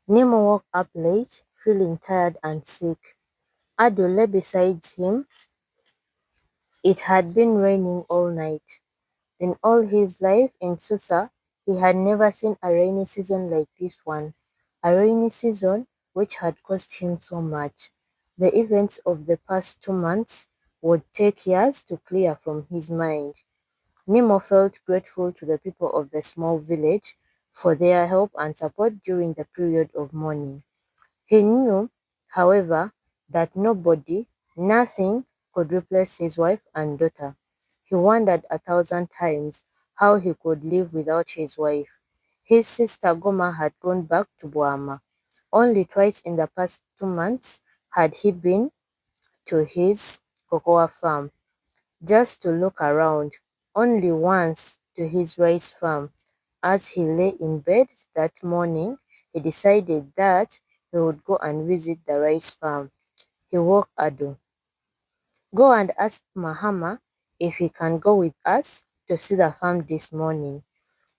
Nemo woke up late, feeling tired and sick. Ado lay beside him. It had been raining all night. In all his life in Susa, he had never seen a rainy season like this one. A rainy season which had cost him so much. The events of the past 2 months would take years to clear from his mind. Nemo felt grateful to the people of the small village for their help and support during the period of mourning. He knew, however, that nobody, nothing, could replace his wife and daughter. He wondered 1,000 times how he could live without his wife. His sister Goma had gone back to Boama. Only twice in the past 2 months had he been to his cocoa farm, just to look around, only once to his rice farm. As he lay in bed that morning, he decided that he would go and visit the rice farm. He woke Ado. Go and ask Mahama if he can go with us to see the farm this morning.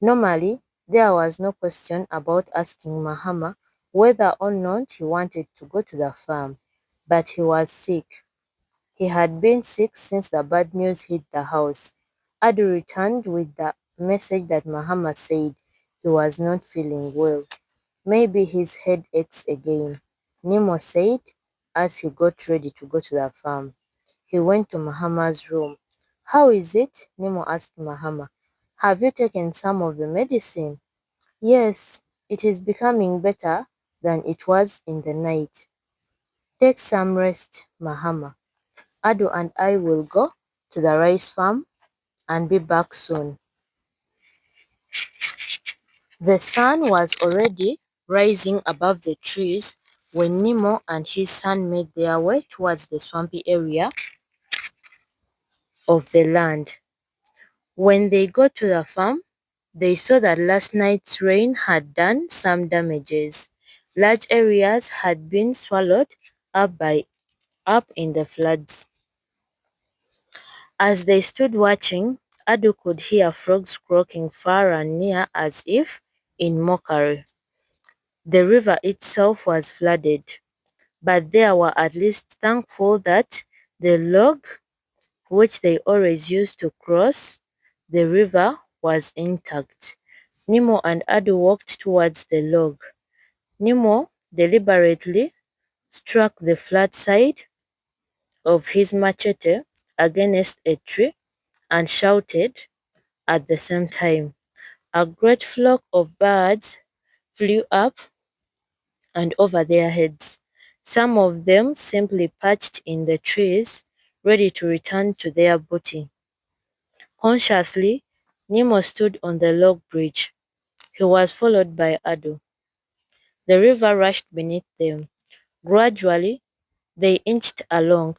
Normally, there was no question about asking Mahama whether or not he wanted to go to the farm, but he was sick. He had been sick since the bad news hit the house. Adu returned with the message that Mahama said he was not feeling well. Maybe his head aches again, Nemo said as he got ready to go to the farm. He went to Mahama's room. How is it? Nemo asked Mahama. Have you taken some of the medicine? Yes, it is becoming better than it was in the night. Take some rest, Mahama. Ado and I will go to the rice farm and be back soon. The sun was already rising above the trees when Nemo and his son made their way towards the swampy area of the land. When they got to the farm, they saw that last night's rain had done some damages. Large areas had been swallowed up in the floods. As they stood watching, Adu could hear frogs croaking far and near as if in mockery. The river itself was flooded, but they were at least thankful that the log, which they always used to cross the river, was intact. Nemo and Adu walked towards the log. Nemo deliberately struck the flat side of his machete against a tree and shouted at the same time. A great flock of birds flew up and over their heads. Some of them simply perched in the trees, ready to return to their booty. Consciously, Nemo stood on the log bridge. He was followed by Ado. The river rushed beneath them. Gradually, they inched along.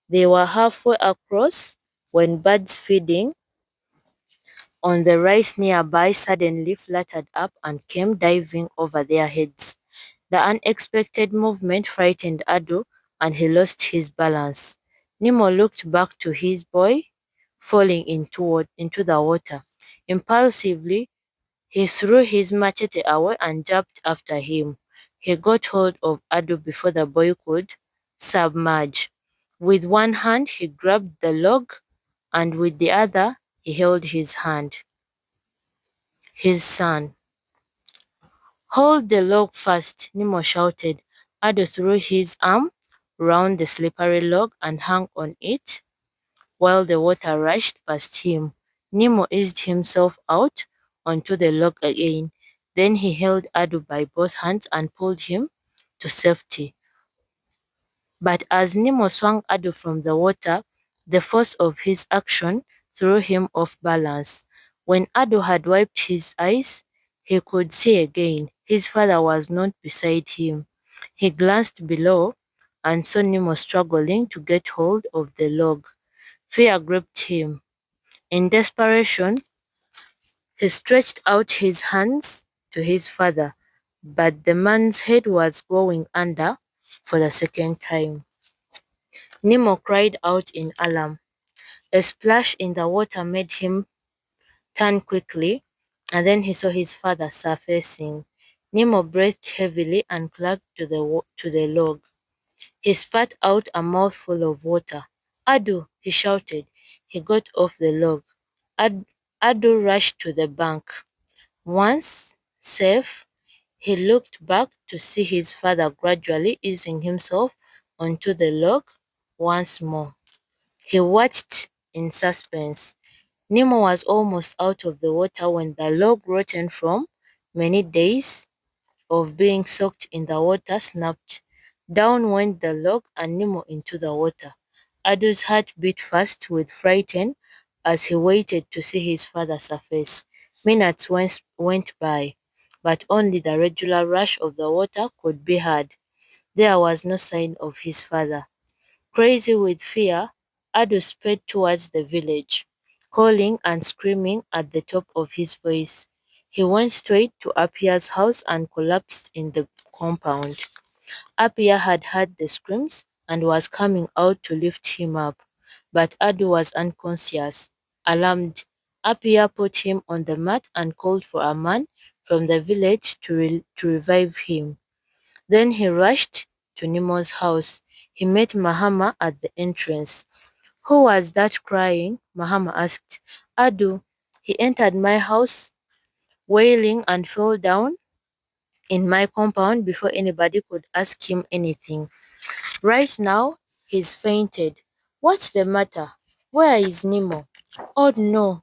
They were halfway across when birds feeding on the rice nearby suddenly fluttered up and came diving over their heads. The unexpected movement frightened Ado, and he lost his balance. Nemo looked back to his boy falling into the water. Impulsively, he threw his machete away and jumped after him. He got hold of Ado before the boy could submerge. With one hand, he grabbed the log, and with the other, he held his son. Hold the log fast, Nemo shouted. Ado threw his arm round the slippery log and hung on it while the water rushed past him. Nemo eased himself out onto the log again. Then he held Ado by both hands and pulled him to safety. But as Nemo swung Ado from the water, the force of his action threw him off balance. When Ado had wiped his eyes, he could see again. His father was not beside him. He glanced below and saw Nemo struggling to get hold of the log. Fear gripped him. In desperation, he stretched out his hands to his father, but the man's head was going under for the second time. Nemo cried out in alarm. A splash in the water made him turn quickly, and then he saw his father surfacing. Nemo breathed heavily and clung to the log. He spat out a mouthful of water. Adu, he shouted. He got off the log. Ad- Adu rushed to the bank. Once safe, he looked back to see his father gradually easing himself onto the log once more. He watched in suspense. Nemo was almost out of the water when the log, rotten from many days of being soaked in the water, snapped. Down went the log and Nemo into the water. Adu's heart beat fast with fright as he waited to see his father surface. Minutes went by, but only the regular rush of the water could be heard. There was no sign of his father. Crazy with fear, Adu sped towards the village, calling and screaming at the top of his voice. He went straight to Apia's house and collapsed in the compound. Apia had heard the screams and was coming out to lift him up, but Adu was unconscious. Alarmed, Apia put him on the mat and called for a man from the village to revive him. Then he rushed to Nemo's house. He met Mahama at the entrance. Who was that crying? Mahama asked. Adu. He entered my house wailing and fell down in my compound before anybody could ask him anything. Right now, he's fainted. What's the matter? Where is Nemo? Oh no,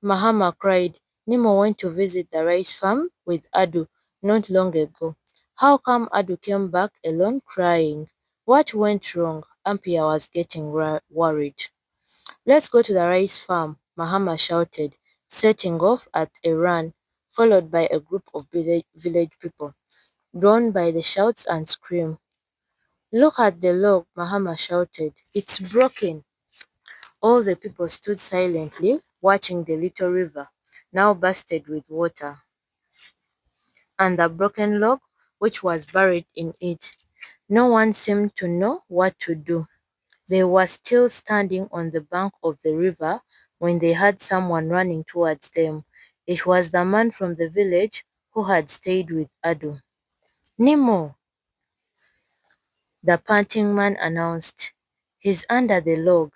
Mahama cried. Nemo went to visit the rice farm with Adu not long ago. How come Adu came back alone crying? What went wrong? Ampia was getting worried. Let's go to the rice farm, Mahama shouted, setting off at a run, followed by a group of village people, drawn by the shouts and screams. Look at the log, Mahama shouted. It's broken. All the people stood silently, watching the little river, now bursted with water, and the broken log which was buried in it. No one seemed to know what to do. They were still standing on the bank of the river when they heard someone running towards them. It was the man from the village who had stayed with Adu. Nemo, the panting man announced. He's under the log.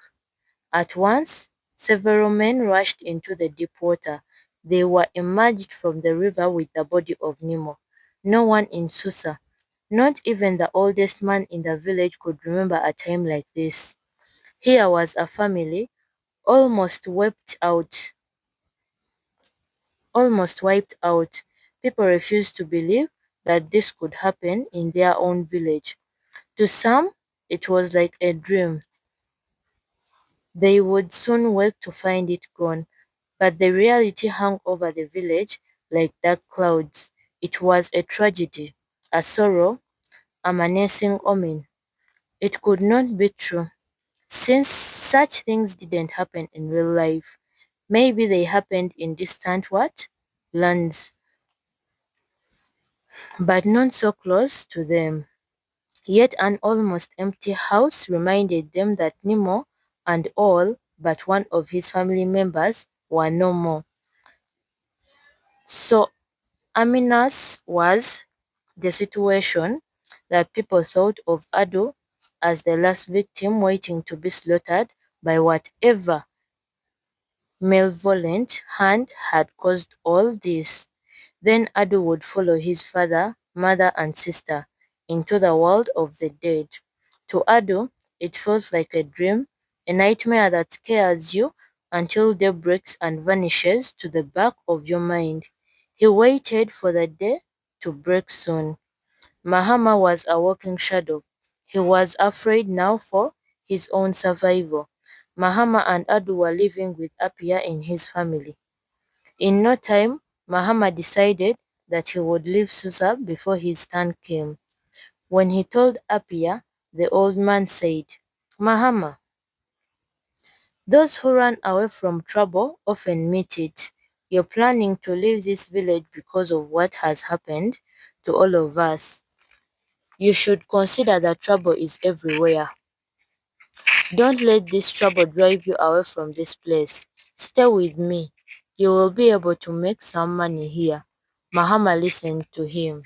At once, several men rushed into the deep water. They were emerged from the river with the body of Nemo. No one in Susa, not even the oldest man in the village, could remember a time like this. Here was a family almost wiped out. People refused to believe that this could happen in their own village. To some, it was like a dream. They would soon wake to find it gone. But the reality hung over the village like dark clouds. It was a tragedy, a sorrow, a menacing omen. It could not be true, since such things didn't happen in real life. Maybe they happened in distant what? Lands, but not so close to them. Yet an almost empty house reminded them that Nemo and all but one of his family members were no more. So Aminas was the situation that people thought of Ado as the last victim waiting to be slaughtered by whatever malevolent hand had caused all this. Then Ado would follow his father, mother, and sister into the world of the dead. To Ado, it felt like a dream, a nightmare that scares you until day breaks and vanishes to the back of your mind. He waited for the day to break soon. Mahama was a walking shadow. He was afraid now for his own survival. Mahama and Adu were living with Apia in his family. In no time, Mahama decided that he would leave Susa before his turn came. When he told Apia, the old man said, Mahama, those who run away from trouble often meet it. You're planning to leave this village because of what has happened to all of us. You should consider that trouble is everywhere. Don't let this trouble drive you away from this place. Stay with me. You will be able to make some money here. Mahama listened to him,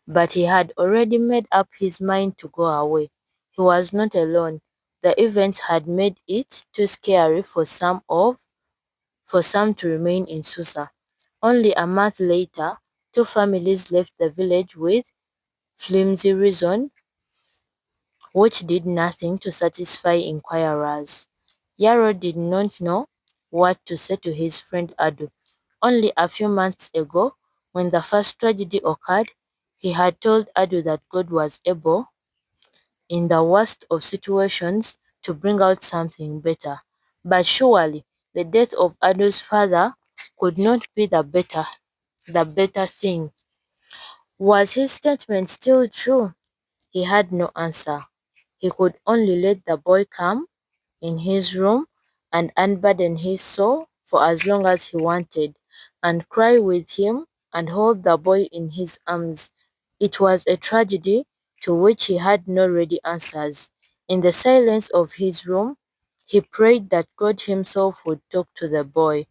but he had already made up his mind to go away. He was not alone. The event had made it too scary for some to remain in Susa. Only a month later, two families left the village with flimsy reason which did nothing to satisfy inquirers. Yarrow did not know what to say to his friend Adu. Only a few months ago, when the first tragedy occurred, he had told Adu that God was able, in the worst of situations, to bring out something better. But surely, the death of Adu's father could not be the better thing. Was his statement still true? He had no answer. He could only let the boy come in his room and unburden his soul for as long as he wanted, and cry with him and hold the boy in his arms. It was a tragedy to which he had no ready answers. In the silence of his room, he prayed that God himself would talk to the boy.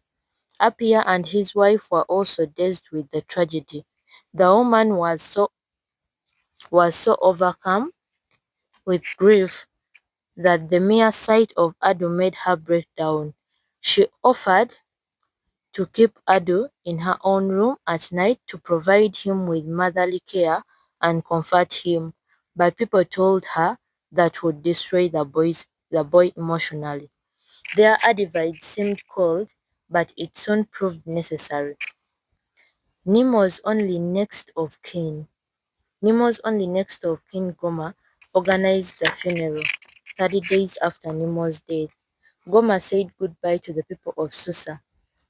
Appiah and his wife were also dazed with the tragedy. The woman was so overcome with grief that the mere sight of Adu made her break down. She offered to keep Adu in her own room at night to provide him with motherly care and comfort him, but people told her that would destroy the boy emotionally. Their advice seemed cold, but it soon proved necessary. Nemo's only next of kin Nemo's only next of kin Goma organized the funeral 30 days after Nemo's death. Goma said goodbye to the people of Susa.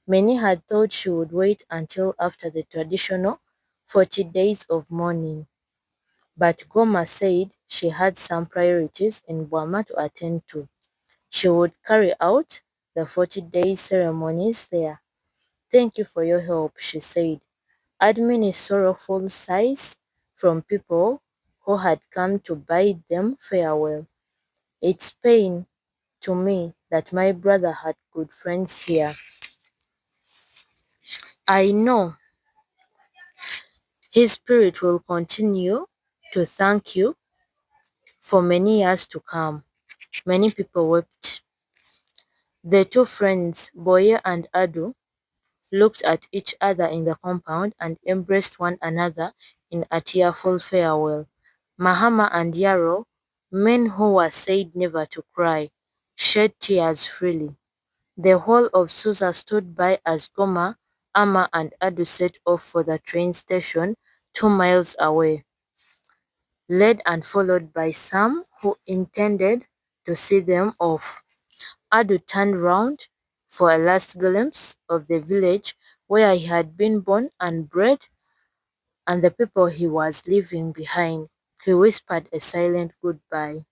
Many had thought she would wait until after the traditional 40 days of mourning, but Goma said she had some priorities in Bwama to attend to. She would carry out the 40-day ceremonies there. "Thank you for your help," she said. Admin sorrowful sighs from people who had come to bid them farewell. "It's pain to me that my brother had good friends here. I know his spirit will continue to thank you for many years to come." Many people wept. The two friends, Boye and Adu, looked at each other in the compound and embraced one another in a tearful farewell. Mahama and Yarrow, men who were said never to cry, shed tears freely. The whole of Susa stood by as Goma, Ama and Adu set off for the train station 2 miles away, led and followed by some who intended to see them off. Adu turned round for a last glimpse of the village where he had been born and bred and the people he was leaving behind. He whispered a silent goodbye.